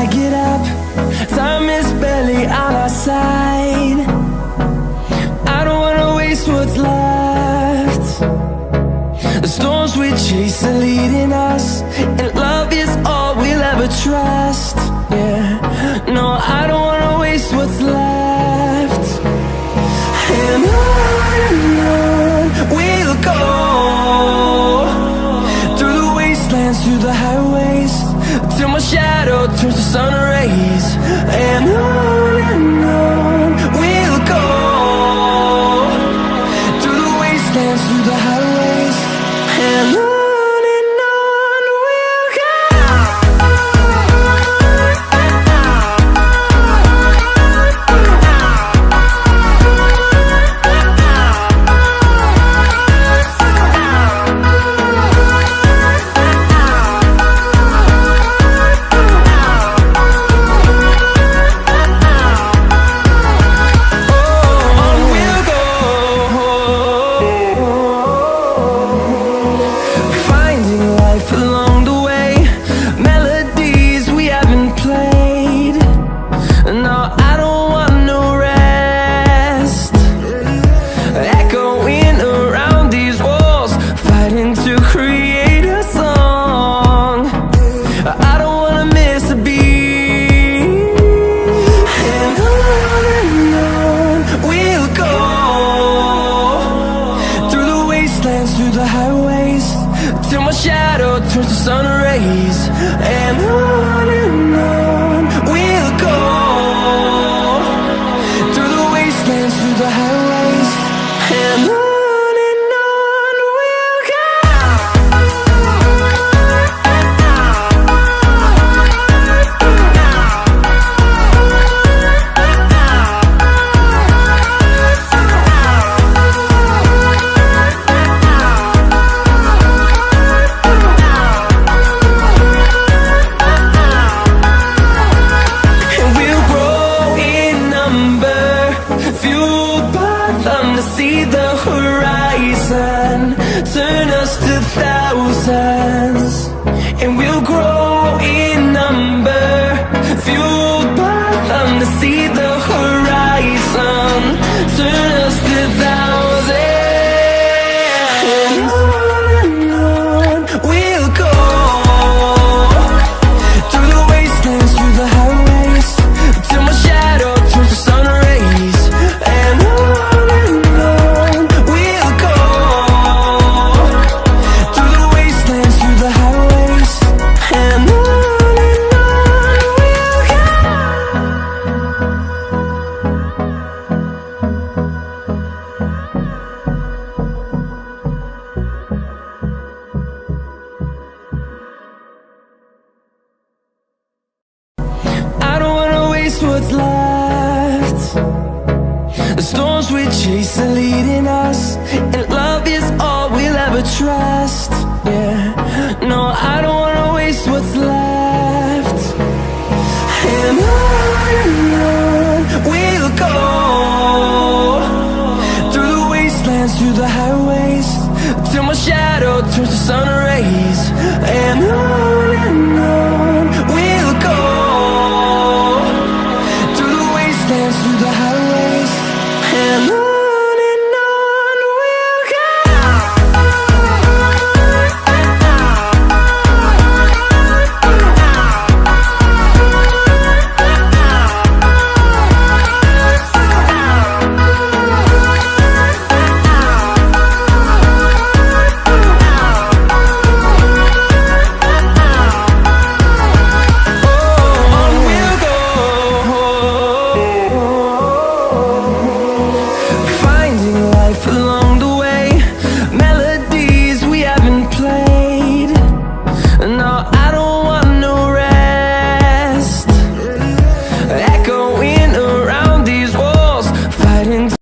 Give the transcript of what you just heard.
I get up, time is barely on our side. I don't wanna waste what's left. The storms we chase are leading us, and love is all we'll ever trust. Yeah, no, I don't wanna waste what's left. And on we'll go, through the wastelands, through the highways, till my shadow turns to sun rays. And on we'll go, through the wastelands, through the highways, and on we'll go. Through the highways, till my shadow turns to sun rays. And on we'll go, through the wastelands, through the highways, and on we'll go. See the horizon, turn us to thousands, and we'll grow in number, fueled by them. To see the horizon, turn us to thousands, and on we'll go, through the wastelands, through the highways, till my shadow turns to sun rays. And what's left. The storms we chase are leading us, and love is all we'll ever trust. Yeah, no, I don't wanna waste what's left.